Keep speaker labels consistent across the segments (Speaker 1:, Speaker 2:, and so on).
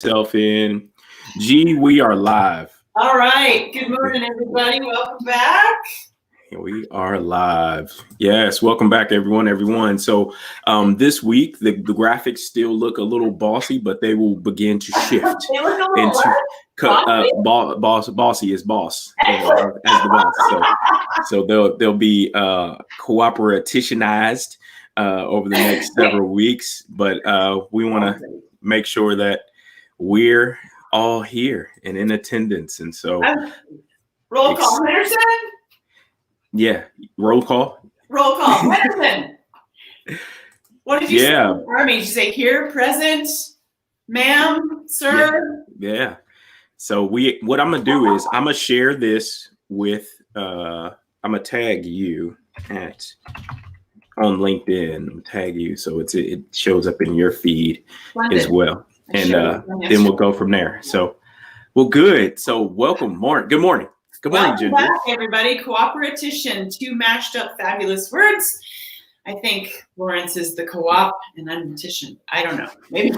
Speaker 1: Self in. We are live.
Speaker 2: All right. Good morning, everybody. Welcome back.
Speaker 1: We are live. Yes, welcome back, everyone. So this week, the graphics still look a little bossy, but they will begin to shift
Speaker 2: They look a little
Speaker 1: into
Speaker 2: bossy?
Speaker 1: bossy is boss, as the boss. So they'll be cooperatitionized over the next several weeks. But we want to make sure that we're all here and in attendance. And so
Speaker 2: roll call, Henderson.
Speaker 1: Yeah, roll call.
Speaker 2: Roll call, Henderson. What did you say? Army, did you say here, present, ma'am, sir?
Speaker 1: Yeah. So what I'm gonna do is I'm gonna share this with I'm gonna tag you on LinkedIn, tag you so it shows up in your feed as well. And then we'll go from there. So good. So welcome, Good morning. Good morning, Ginger.
Speaker 2: Welcome back, everybody. Cooperatition, two mashed up fabulous words. I think Lawrence is the co-op and I'm Tition. I don't know. Maybe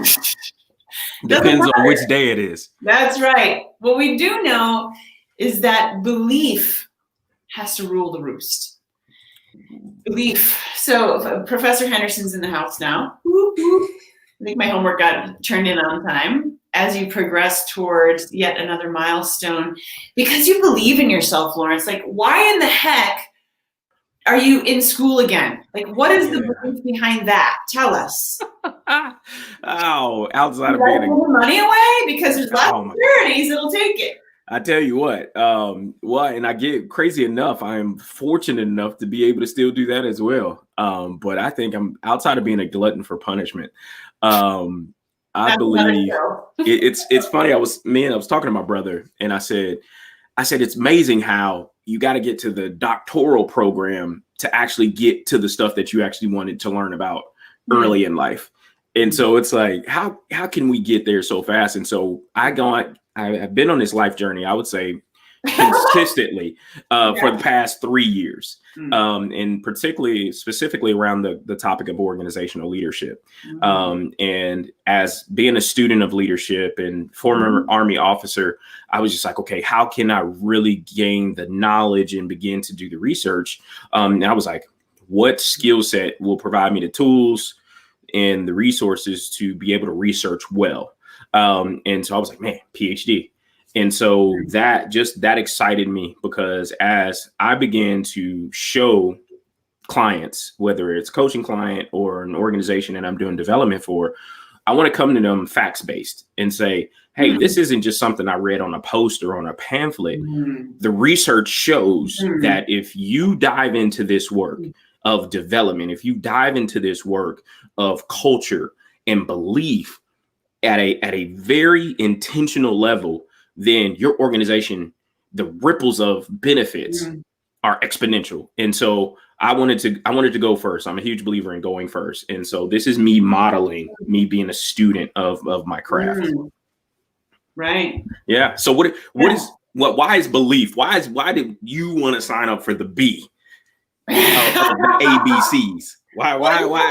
Speaker 1: depends on which day it is.
Speaker 2: That's right. What we do know is that belief has to rule the roost. Belief. So Professor Henderson's in the house now. I think my homework got turned in on time. As you progress towards yet another milestone, because you believe in yourself, Lawrence. Like, why in the heck are you in school again? Like, what is the belief behind that? Tell us.
Speaker 1: Outside of being
Speaker 2: money away because there's lots of charities that'll take it.
Speaker 1: I tell you what, and I get crazy enough. I am fortunate enough to be able to still do that as well. But I think I'm outside of being a glutton for punishment. I believe it's funny. I was talking to my brother and I said, it's amazing how you got to get to the doctoral program to actually get to the stuff that you actually wanted to learn about early in life. And so it's like, how can we get there so fast? And so I've been on this life journey, I would say consistently for the past 3 years. And specifically around the topic of organizational leadership. And as being a student of leadership and former Army officer, I was just like, okay, how can I really gain the knowledge and begin to do the research? And I was like, what skill set will provide me the tools and the resources to be able to research well? And so I was like, man, PhD. And so that excited me because as I began to show clients, whether it's a coaching client or an organization that I'm doing development for, I want to come to them facts-based and say, hey, this isn't just something I read on a post or on a pamphlet. The research shows that if you dive into this work of development, if you dive into this work of culture and belief at a very intentional level, then your organization, the ripples of benefits are exponential. And so I wanted to go first. I'm a huge believer in going first. And so this is me modeling, me being a student of my craft.
Speaker 2: Right.
Speaker 1: Yeah. So why is belief? Why did you want to sign up for the B of the ABCs? Why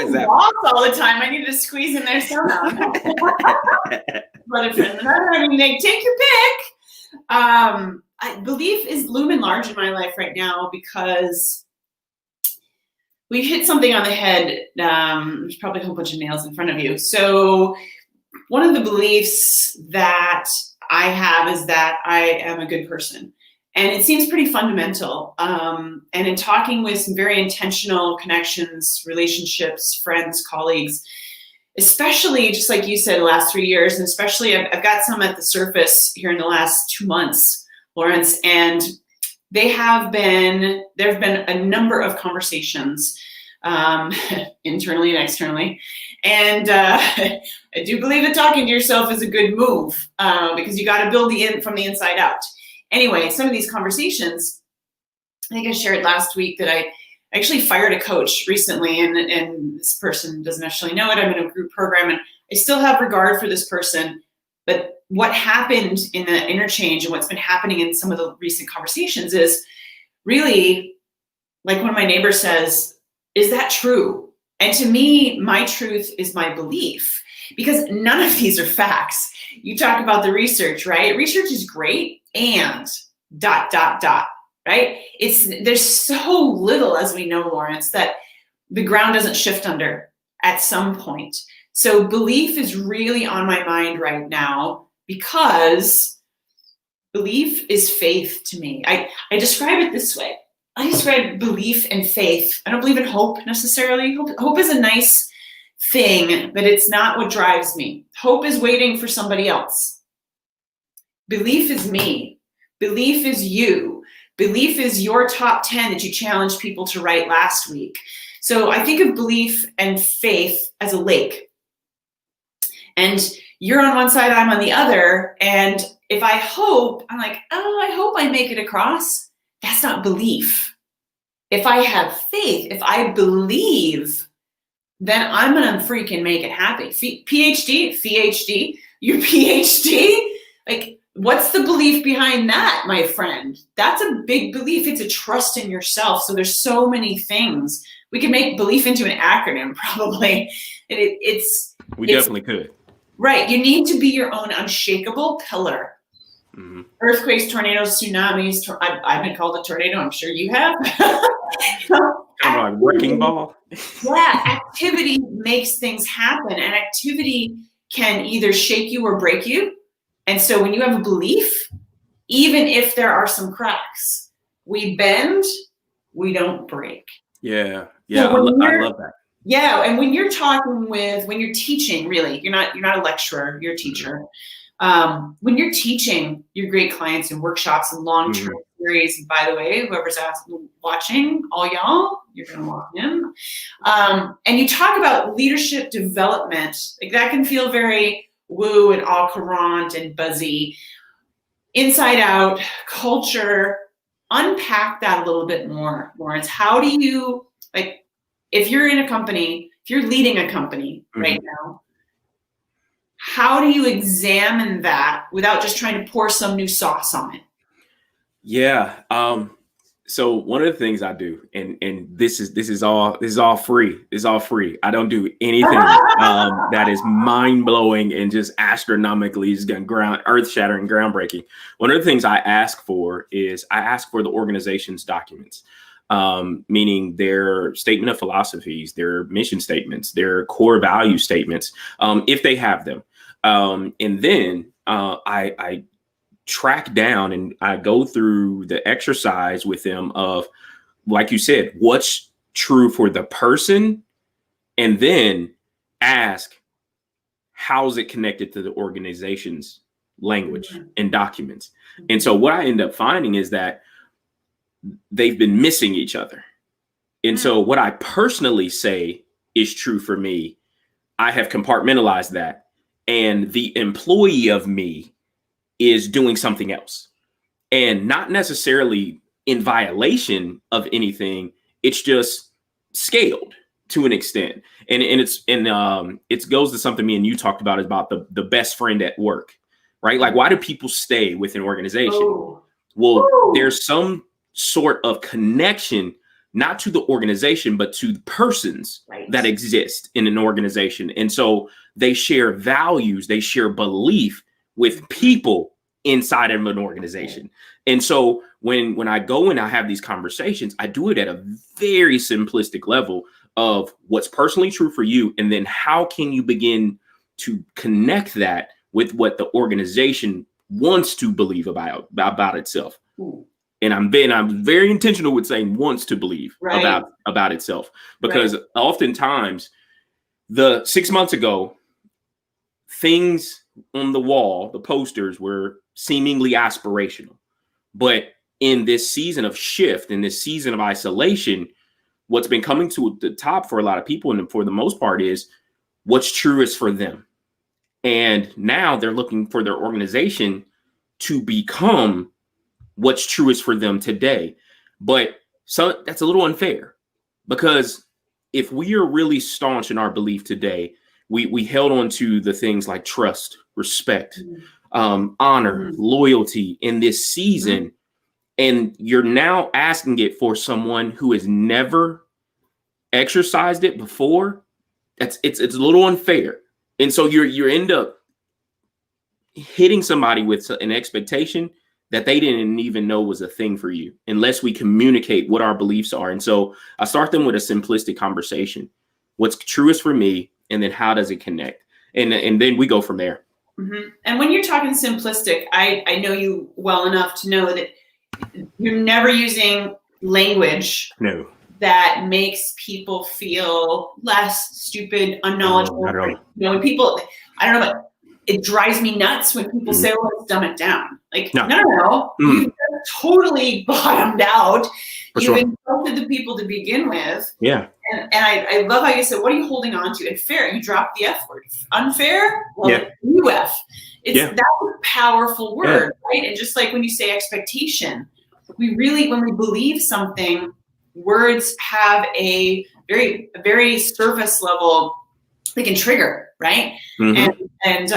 Speaker 1: is that?
Speaker 2: All the time. I need to squeeze in there somehow. Brother, friend, I mean, take your pick. Belief is looming large in my life right now because we hit something on the head. There's probably a whole bunch of nails in front of you. So one of the beliefs that I have is that I am a good person. And it seems pretty fundamental. And in talking with some very intentional connections, relationships, friends, colleagues, especially just like you said, the last 3 years, and especially I've got some at the surface here in the last 2 months, Lawrence, and there have been a number of conversations internally and externally. And I do believe that talking to yourself is a good move because you got to build from the inside out. Anyway, some of these conversations, I think I shared last week that I actually fired a coach recently, and this person doesn't actually know it. I'm in a group program, and I still have regard for this person. But what happened in the interchange and what's been happening in some of the recent conversations is really, like one of my neighbors says, is that true? And to me, my truth is my belief, because none of these are facts. You talk about the research, right? Research is great, and ... right? There's so little, as we know, Lawrence, that the ground doesn't shift under at some point. So belief is really on my mind right now, because belief is faith to me. I describe it this way. I describe belief and faith. I don't believe in hope necessarily. Hope is a nice thing, but it's not what drives me. Hope is waiting for somebody else. Belief is me. Belief is you. Belief is your top 10 that you challenged people to write last week. So I think of belief and faith as a lake. And you're on one side, I'm on the other. And if I hope, I'm like, oh, I hope I make it across. That's not belief. If I have faith, if I believe, then I'm gonna freaking make it happen. PhD, your PhD? Like, what's the belief behind that, my friend? That's a big belief. It's a trust in yourself. So there's so many things. We could make belief into an acronym, probably.
Speaker 1: We definitely could.
Speaker 2: Right. You need to be your own unshakable pillar.
Speaker 1: Mm-hmm.
Speaker 2: Earthquakes, tornadoes, tsunamis. I've been called a tornado. I'm sure you have.
Speaker 1: Kind of like wrecking ball.
Speaker 2: Yeah, activity makes things happen, and activity can either shake you or break you. And so when you have a belief, even if there are some cracks, we bend, we don't break.
Speaker 1: Yeah,
Speaker 2: So
Speaker 1: I love that.
Speaker 2: Yeah, and when you're teaching, really, you're not a lecturer, you're a teacher. When you're teaching your great clients in workshops and long-term series, and by the way, whoever's watching, all y'all, you're gonna walk in. And you talk about leadership development, like that can feel very woo and all courant and buzzy. Inside out, culture, unpack that a little bit more, Lawrence. How do you, like, if you're in a company, if you're leading a company right now, how do you examine that without just trying to pour some new sauce on it?
Speaker 1: Yeah. So one of the things I do, and this is all free. It's all free. I don't do anything that is mind blowing and just astronomically is going earth shattering, groundbreaking. One of the things I ask for is the organization's documents. Meaning their statement of philosophies, their mission statements, their core value statements, if they have them. And then I track down and I go through the exercise with them of, like you said, what's true for the person, and then ask, how's it connected to the organization's language and documents? And so what I end up finding is that they've been missing each other. And so what I personally say is true for me, I have compartmentalized that. And the employee of me is doing something else, and not necessarily in violation of anything. It's just scaled to an extent. And it goes to something me and you talked about, is about the best friend at work, right? Like, why do people stay with an organization? Well, there's some sort of connection, not to the organization, but to the persons that exist in an organization. And so they share values, they share belief with people inside of an organization. And so when I go and I have these conversations, I do it at a very simplistic level of what's personally true for you. And then how can you begin to connect that with what the organization wants to believe about itself. And I'm very intentional with saying wants to believe about itself, because oftentimes the 6 months ago, things on the wall, the posters, were seemingly aspirational. But in this season of shift, in this season of isolation, what's been coming to the top for a lot of people, and for the most part, is what's truest for them. And now they're looking for their organization to become what's truest for them today. But so that's a little unfair, because if we are really staunch in our belief today, we held on to the things like trust, respect, honor, loyalty in this season. And you're now asking it for someone who has never exercised it before. It's a little unfair. And so you end up hitting somebody with an expectation that they didn't even know was a thing for you unless we communicate what our beliefs are. And so I start them with a simplistic conversation. What's truest for me, and then how does it connect? And then we go from there.
Speaker 2: Mm-hmm. And when you're talking simplistic, I know you well enough to know that you're never using language that makes people feel less stupid, unknowledgeable. When people, I don't know, but it drives me nuts when people say, "Well, let's dumb it down." Like, no. You've totally bottomed out. You've insulted the people to begin with.
Speaker 1: Yeah.
Speaker 2: And I love how you said, "What are you holding on to?" And fair, you dropped the F word. Unfair? Well, UF. That's a powerful word, right? And just like when you say expectation, we really, when we believe something, words have a very surface level, they can trigger, right? And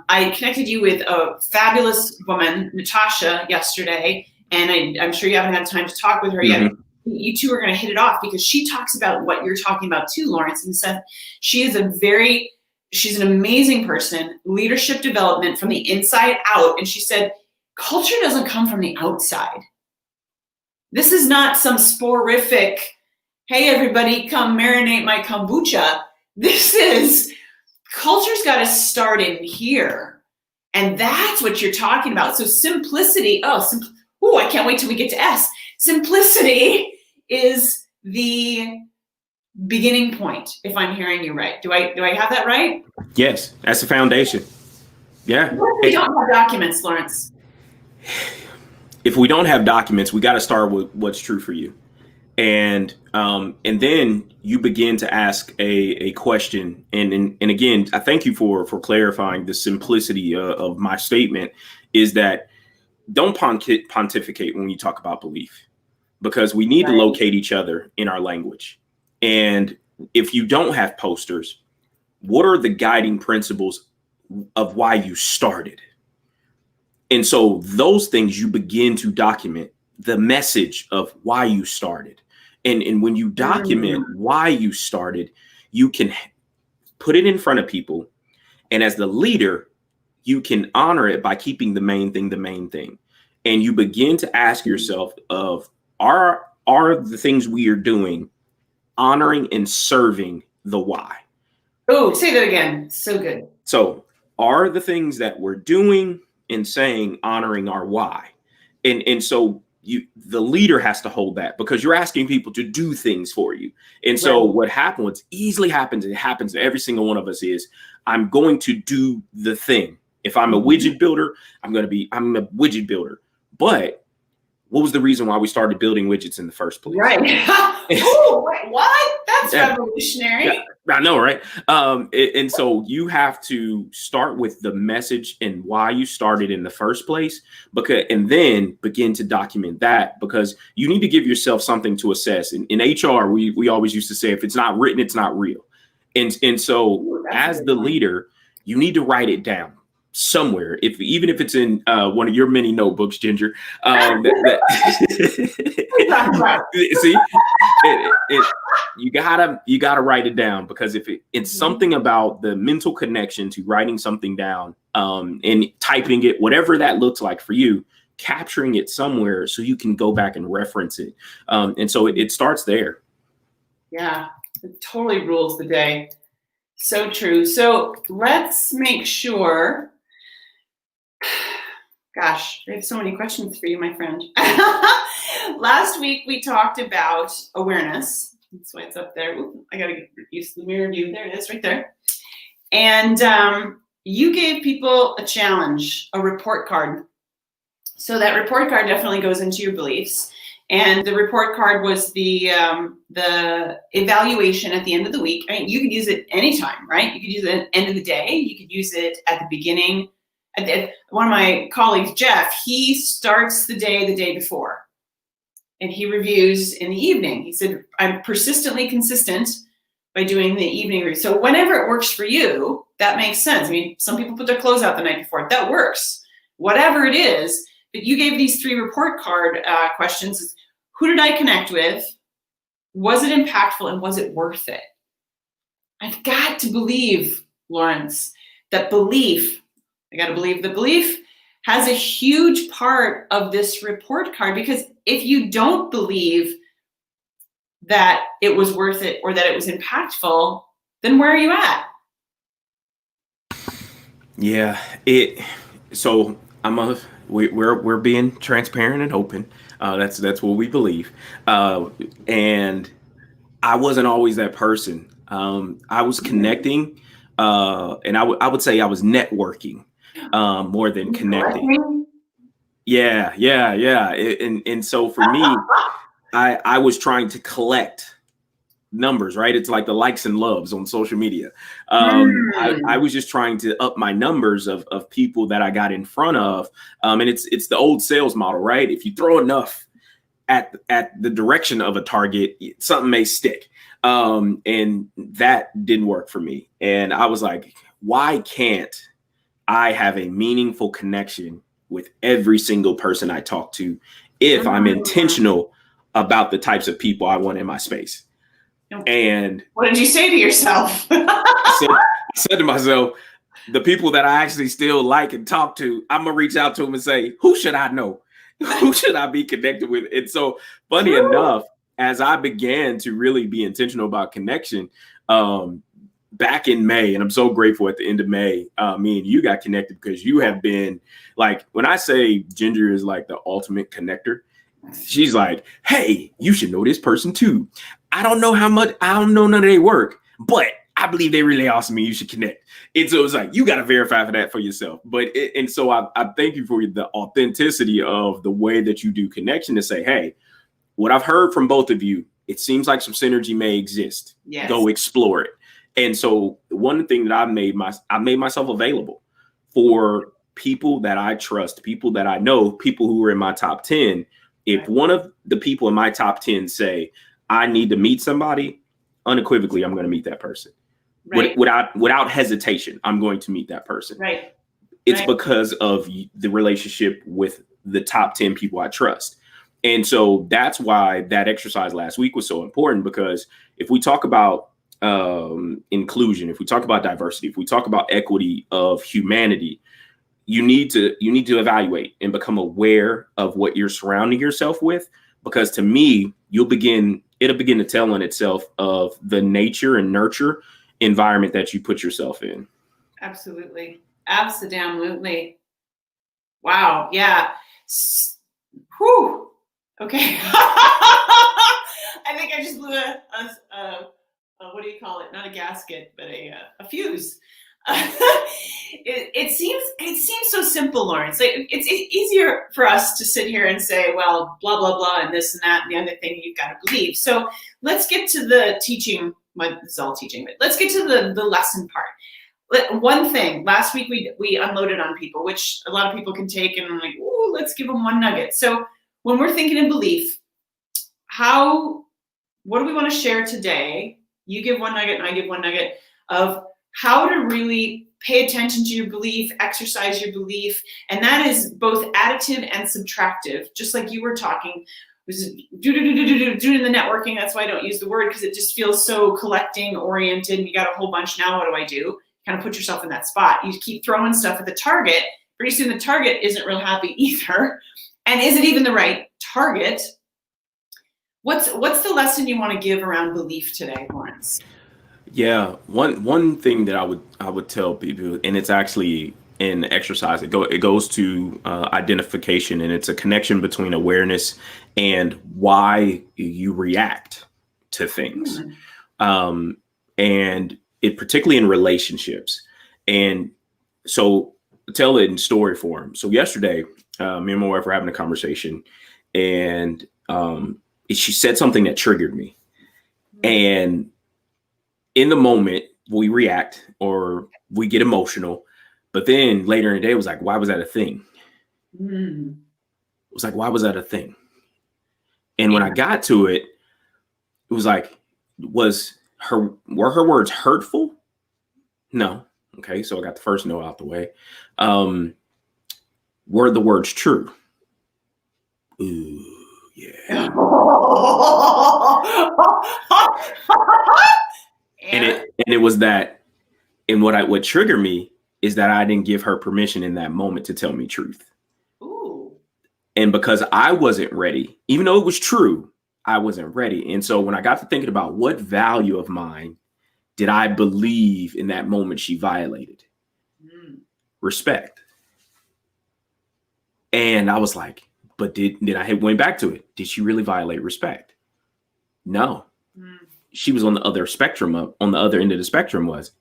Speaker 2: I connected you with a fabulous woman, Natasha, yesterday, and I'm sure you haven't had time to talk with her yet. You two are going to hit it off because she talks about what you're talking about too, Lawrence, and said she's an amazing person, leadership development from the inside out. And she said, culture doesn't come from the outside. This is not some sporific, hey, everybody, come marinate my kombucha. This is, culture's got to start in here. And that's what you're talking about. So simplicity, I can't wait till we get to S. Simplicity is the beginning point, if I'm hearing you right. Do I have that right?
Speaker 1: Yes, that's the foundation. Yeah.
Speaker 2: What if we don't have documents, Lawrence?
Speaker 1: If we don't have documents, we got to start with what's true for you. And then you begin to ask a question. And again, I thank you for clarifying the simplicity of my statement, is that don't pontificate when you talk about belief, because we need to locate each other in our language. And if you don't have posters, what are the guiding principles of why you started? And so those things you begin to document, the message of why you started. And when you document why you started, you can put it in front of people. And as the leader, you can honor it by keeping the main thing. And you begin to ask yourself are the things we are doing honoring and serving the why?
Speaker 2: Oh, say that again. So good.
Speaker 1: So are the things that we're doing and saying honoring our why? And so the leader has to hold that, because you're asking people to do things for you. And so what easily happens, it happens to every single one of us, is I'm going to do the thing. If I'm a widget builder, I'm a widget builder. But what was the reason why we started building widgets in the first place?
Speaker 2: Right. Oh, what? That's revolutionary.
Speaker 1: Yeah, I know, right? And so you have to start with the message and why you started in the first place, and then begin to document that, because you need to give yourself something to assess. In HR, we always used to say, if it's not written, it's not real. And so as the leader, you need to write it down somewhere, even if it's in one of your many notebooks, Ginger. See, you gotta write it down, because if it's something about the mental connection to writing something down, and typing it, whatever that looks like for you, capturing it somewhere so you can go back and reference it. And so it starts there.
Speaker 2: Yeah, it totally rules the day. So true. So let's make sure. Gosh, I have so many questions for you, my friend. Last week, we talked about awareness. That's why it's up there. Ooh, I got to use the mirror view. There it is, right there. And you gave people a challenge, a report card. So that report card definitely goes into your beliefs. And the report card was the evaluation at the end of the week. I mean, you could use it anytime, right? You could use it at the end of the day. You could use it at the beginning. One of my colleagues, Jeff, he starts the day before, and he reviews in the evening. He said, I'm persistently consistent by doing the evening review. So whenever it works for you, that makes sense. I mean, some people put their clothes out the night before. That works. Whatever it is, but you gave these 3 report card questions. Who did I connect with? Was it impactful, and was it worth it? I've got to believe, Lawrence, that belief I got to believe. The belief has a huge part of this report card, because if you don't believe that it was worth it or that it was impactful, then where are you at?
Speaker 1: Yeah, so we're being transparent and open. That's what we believe. And I wasn't always that person. I was connecting, and I would say I was networking more than connecting. Yeah. And so for me, I was trying to collect numbers, right? It's like the likes and loves on social media. I was just trying to up my numbers of people that I got in front of. And it's the old sales model, right? If you throw enough at the direction of a target, something may stick. And that didn't work for me. And I was like, why can't I have a meaningful connection with every single person I talk to if I'm intentional about the types of people I want in my space? And
Speaker 2: what did you say to yourself?
Speaker 1: I said to myself, the people that I actually still like and talk to, I'm gonna reach out to them and say, who should I know? Who should I be connected with? And so, funny enough, as I began to really be intentional about connection, back in May, and I'm so grateful at the end of May, me and you got connected, because you have been like, when I say Ginger is like the ultimate connector, she's like, hey, you should know this person too. I don't know none of their work, but I believe they're really awesome and you should connect. And so it's like, you got to verify for that for yourself. And so I thank you for the authenticity of the way that you do connection, to say, hey, what I've heard from both of you, it seems like some synergy may exist.
Speaker 2: Yes.
Speaker 1: Go explore it. And so one thing that I made myself available for people that I trust, people that I know, people who are in my top 10. If one of the people in my top 10 say, I need to meet somebody, unequivocally, I'm going to meet that person. Right. Without hesitation, I'm going to meet that person.
Speaker 2: Right.
Speaker 1: It's because of the relationship with the top 10 people I trust. And so that's why that exercise last week was so important, because if we talk about inclusion, if we talk about diversity, if we talk about equity of humanity, you need to evaluate and become aware of what you're surrounding yourself with, because to me, it'll begin to tell on itself of the nature and nurture environment that you put yourself in.
Speaker 2: Absolutely. Wow. Yeah. Whew. Okay. I think I just blew a what do you call it? Not a gasket, but a fuse. It seems so simple, Lawrence. Like, it's easier for us to sit here and say, well, blah, blah, blah, and this and that, and the other thing you've got to believe. So let's get to the teaching. Well, it's all teaching, but let's get to the lesson part. One thing, last week we unloaded on people, which a lot of people can take, and I'm like, ooh, let's give them one nugget. So when we're thinking in belief, what do we want to share today? You give one nugget and I give one nugget of how to really pay attention to your belief, exercise your belief. And that is both additive and subtractive, just like you were talking. Doing the networking. That's why I don't use the word, because it just feels so collecting oriented. And you got a whole bunch. Now what do I do? Kind of put yourself in that spot. You keep throwing stuff at the target. Pretty soon the target isn't real happy either. And is it even the right target? What's the lesson you want to give around belief today, Lawrence?
Speaker 1: Yeah, one thing that I would tell people, and it's actually an exercise. It goes to identification, and it's a connection between awareness and why you react to things, and it particularly in relationships. And so, tell it in story form. So yesterday, me and my wife were having a conversation, and she said something that triggered me, and in the moment, we react or we get emotional, but then later in the day, it was like, why was that a thing? It was like, why was that a thing? And when I got to it, it was like, were her words hurtful? No. Okay, so I got the first no out the way. Were the words true? Ooh, yeah. And it was that, and what triggered me is that I didn't give her permission in that moment to tell me truth.
Speaker 2: Ooh.
Speaker 1: And because I wasn't ready, even though it was true, I wasn't ready. And so when I got to thinking about what value of mine did I believe in that moment she violated? Respect. And I was like, but did I went back to it? Did she really violate respect? No. She was on the other spectrum on the other end of the spectrum was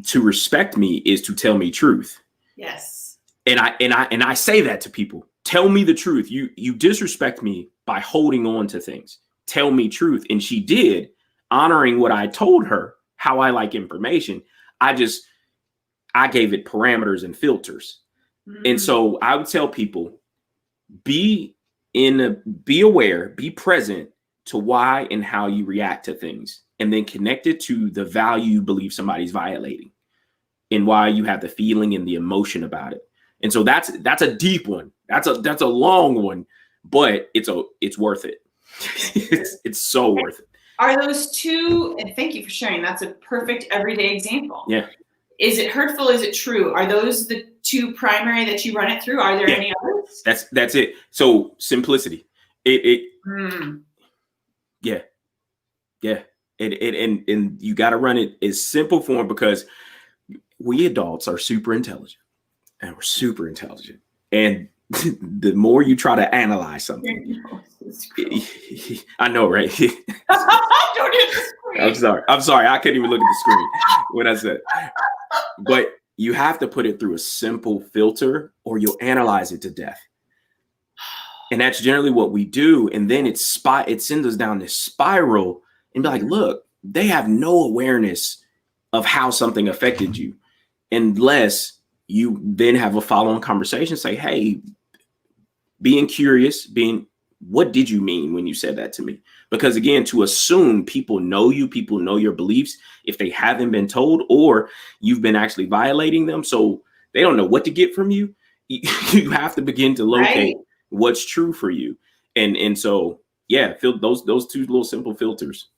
Speaker 1: to respect me is to tell me truth.
Speaker 2: Yes.
Speaker 1: And I say that to people. Tell me the truth. You disrespect me by holding on to things. Tell me truth. And she did, honoring what I told her, how I like information. I gave it parameters and filters. And so I would tell people, be aware, be present to why and how you react to things, and then connect it to the value you believe somebody's violating and why you have the feeling and the emotion about it. And so that's a deep one. That's a long one, but it's worth it. it's so worth it.
Speaker 2: Are those two, and thank you for sharing, that's a perfect everyday example.
Speaker 1: Yeah.
Speaker 2: Is it hurtful? Is it true? Are those the two primary that you run it through? Are there any others?
Speaker 1: That's it. So simplicity. Yeah. And you got to run it as simple form, because we adults are super intelligent, and we're super intelligent. And the more you try to analyze something, I know, right?
Speaker 2: Don't hit the screen.
Speaker 1: I'm sorry. I couldn't even look at the screen when I said, but you have to put it through a simple filter or you'll analyze it to death. And that's generally what we do. And then it sends us down this spiral and be like, look, they have no awareness of how something affected you, unless you then have a follow-on conversation, say, hey, being curious, what did you mean when you said that to me? Because again, to assume people know you, people know your beliefs, if they haven't been told, or you've been actually violating them, so they don't know what to get from you. You have to begin to locate what's true for you. And so, yeah, those two little simple filters.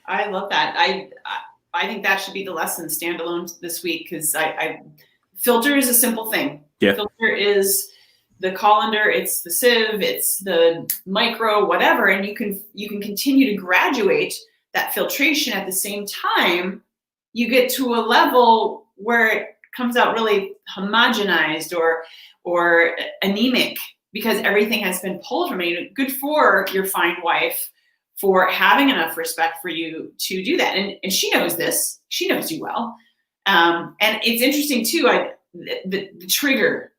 Speaker 2: I love that. I think that should be the lesson standalone this week, because filter is a simple thing.
Speaker 1: Yeah.
Speaker 2: Filter is the colander, it's the sieve, it's the micro, whatever, and you can continue to graduate that filtration. At the same time, you get to a level where it comes out really homogenized or anemic, because everything has been pulled from you. Good for your fine wife for having enough respect for you to do that, and she knows this. She knows you well, and it's interesting too. The trigger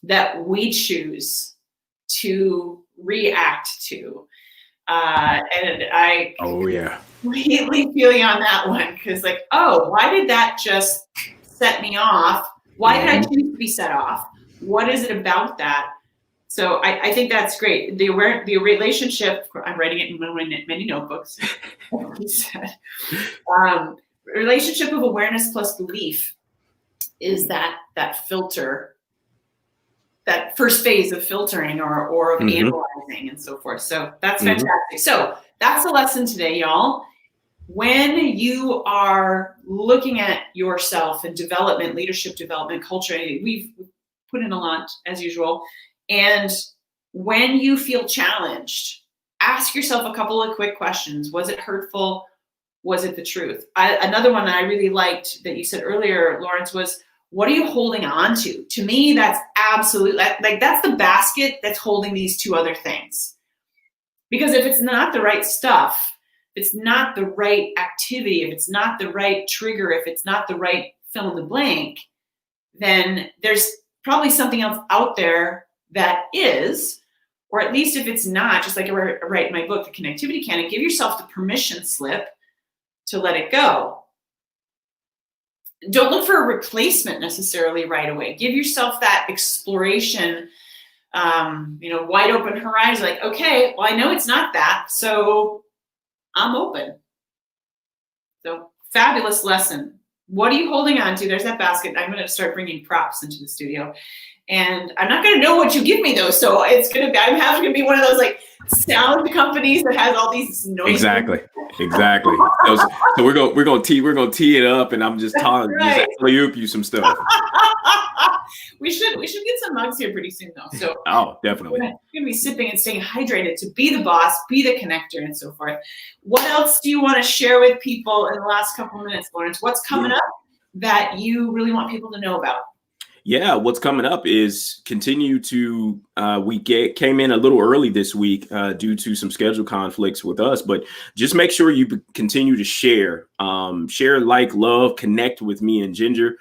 Speaker 2: that we choose to react to. And I completely feel you on that one, because like, oh, why did that just set me off? Why did I choose to be set off? What is it about that? So I think that's great. The relationship, I'm writing it in many notebooks. Relationship of awareness plus belief is that filter, that first phase of filtering or of analyzing and so forth. So that's fantastic. So that's the lesson today, y'all. When you are looking at yourself and development, leadership development, culture, we've put in a lot as usual. And when you feel challenged, ask yourself a couple of quick questions. Was it hurtful? Was it the truth? Another one that I really liked that you said earlier, Lawrence, was, what are you holding on to? To me, that's absolutely, like, that's the basket that's holding these two other things. Because if it's not the right stuff, if it's not the right activity, if it's not the right trigger, if it's not the right fill in the blank, then there's probably something else out there that is, or at least if it's not, just like I write in my book, The Connectivity Canon, give yourself the permission slip to let it go. Don't look for a replacement necessarily right away. Give yourself that exploration, wide open horizon. Like, okay, well, I know it's not that, so I'm open. So fabulous lesson. What are you holding on to? There's that basket. I'm going to start bringing props into the studio, and I'm not going to know what you give me though. So I'm having to be one of those like sound companies that has all these noises.
Speaker 1: Exactly. So we're gonna tee it up, and I'm just talking,
Speaker 2: Right.
Speaker 1: just alley-oop you some stuff.
Speaker 2: We should get some mugs here pretty soon, though. So
Speaker 1: Definitely.
Speaker 2: We're gonna be sipping and staying hydrated to be the boss, be the connector, and so forth. What else do you want to share with people in the last couple of minutes, Lawrence? What's coming up that you really want people to know about?
Speaker 1: Yeah, what's coming up is continue to, we came in a little early this week due to some schedule conflicts with us, but just make sure you continue to share, like, love, connect with me and Ginger,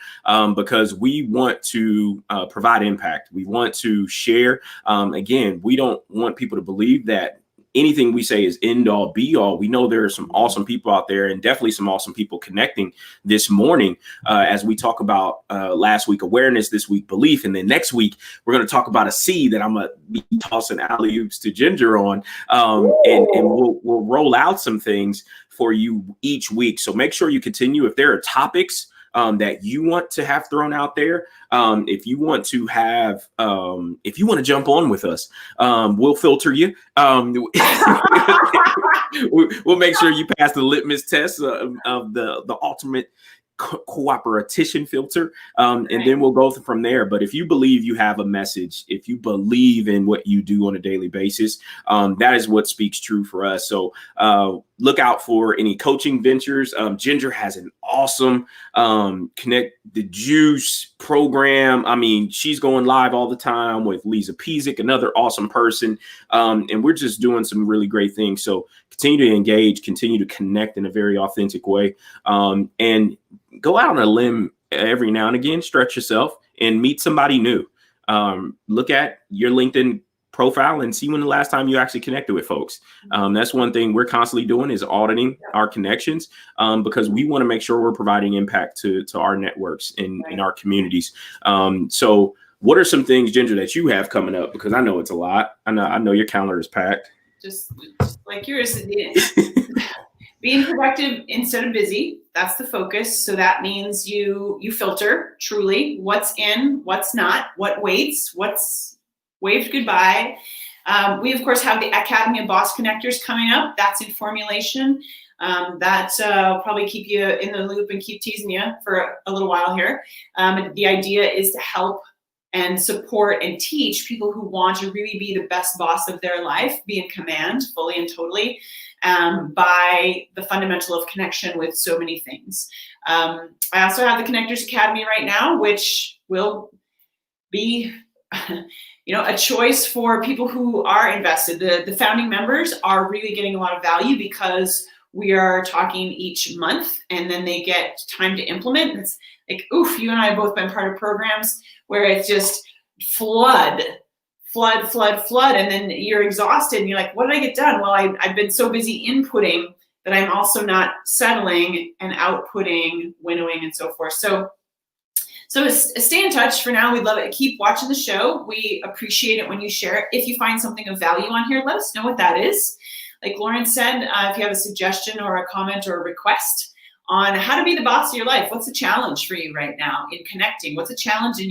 Speaker 1: because we want to provide impact. We want to share. Again, we don't want people to believe that anything we say is end all be all. We know there are some awesome people out there, and definitely some awesome people connecting this morning as we talk about last week awareness, this week belief, and then next week we're going to talk about a C that I'm going to be tossing alley-oops to Ginger on, and we'll roll out some things for you each week. So make sure you continue. If there are topics that you want to have thrown out there, if you want to have, if you want to jump on with us, we'll filter you. We'll make sure you pass the litmus test of the ultimate cooperation filter, and then we'll go from there. But if you believe you have a message, if you believe in what you do on a daily basis, that is what speaks true for us. So look out for any coaching ventures. Ginger has an awesome Connect the Juice program. I mean, she's going live all the time with Lisa Pizik, another awesome person, and we're just doing some really great things. So continue to engage, continue to connect in a very authentic way, and go out on a limb every now and again, stretch yourself and meet somebody new. Look at your LinkedIn profile and see when the last time you actually connected with folks. That's one thing we're constantly doing, is auditing our connections, because we want to make sure we're providing impact to our networks in our communities. So what are some things, Ginger, that you have coming up? Because I know it's a lot. I know your calendar is packed.
Speaker 2: Just like yours. Being productive instead of busy, that's the focus. So that means you filter truly what's in, what's not, what waits, what's waved goodbye. We, of course, have the Academy of Boss Connectors coming up. That's in formulation. Will probably keep you in the loop and keep teasing you for a little while here. The idea is to help and support and teach people who want to really be the best boss of their life, be in command fully and totally, by the fundamental of connection with so many things. I also have the Connectors Academy right now, which will be a choice for people who are invested. The founding members are really getting a lot of value because we are talking each month, and then they get time to implement. It's like, oof, you and I have both been part of programs where it's just flood, and then you're exhausted and you're like, what did I get done? Well, I've been so busy inputting that I'm also not settling and outputting, winnowing, and so forth. So stay in touch. For now, we'd love it. Keep watching the show. We appreciate it when you share it. If you find something of value on here, let us know what that is. Like Lauren said, if you have a suggestion or a comment or a request on how to be the boss of your life, what's the challenge for you right now in connecting? What's a challenge in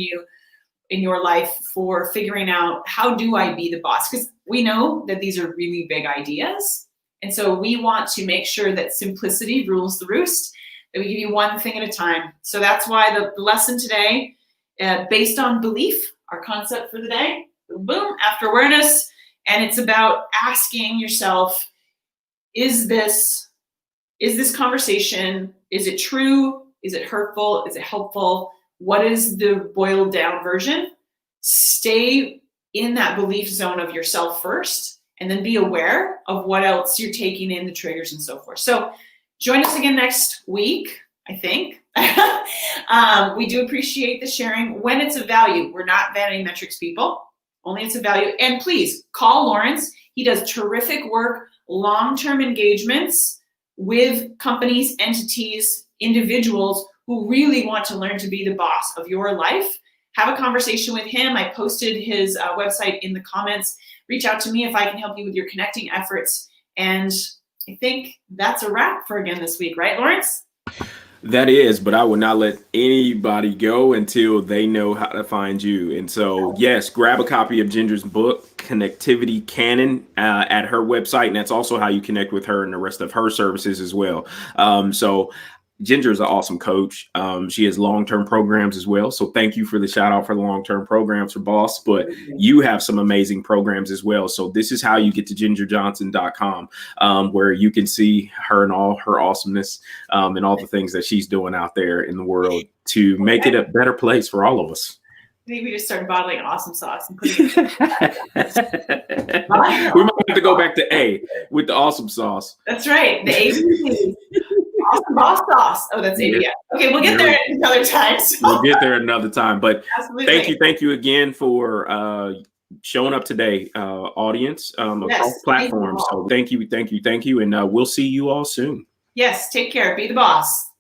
Speaker 2: your life for figuring out, how do I be the boss? Because we know that these are really big ideas. And so we want to make sure that simplicity rules the roost, that we give you one thing at a time. So that's why the lesson today, based on belief, our concept for the day, boom, after awareness. And it's about asking yourself, is this conversation, is it true? Is it hurtful? Is it helpful? What is the boiled down version? Stay in that belief zone of yourself first, and then be aware of what else you're taking in, the triggers and so forth. So join us again next week, I think. We do appreciate the sharing when it's of value. We're not vanity metrics people, only it's of value. And please call Lawrence. He does terrific work, long-term engagements with companies, entities, individuals who really want to learn to be the boss of your life. Have a conversation with him. I posted his website in the comments. Reach out to me if I can help you with your connecting efforts. And I think that's a wrap for again this week, right, Lawrence?
Speaker 1: That is, but I would not let anybody go until they know how to find you. And so, yes, grab a copy of Ginger's book, Connectivity Canon, at her website. And that's also how you connect with her and the rest of her services as well. So Ginger is an awesome coach. She has long-term programs as well. So thank you for the shout out for the long-term programs for Boss, but you have some amazing programs as well. So this is how you get to gingerjohnson.com, where you can see her and all her awesomeness, and all the things that she's doing out there in the world to make it a better place for all of us.
Speaker 2: Maybe we just started bottling awesome sauce and putting it
Speaker 1: We might have to go back to A with the awesome sauce.
Speaker 2: That's right. The ABC. Awesome boss sauce. Oh, that's ABS. Okay, we'll get there another time. So.
Speaker 1: We'll get there another time. But
Speaker 2: Absolutely.
Speaker 1: Thank you again for showing up today, audience, across platforms. So thank you. And we'll see you all soon.
Speaker 2: Yes, take care. Be the boss.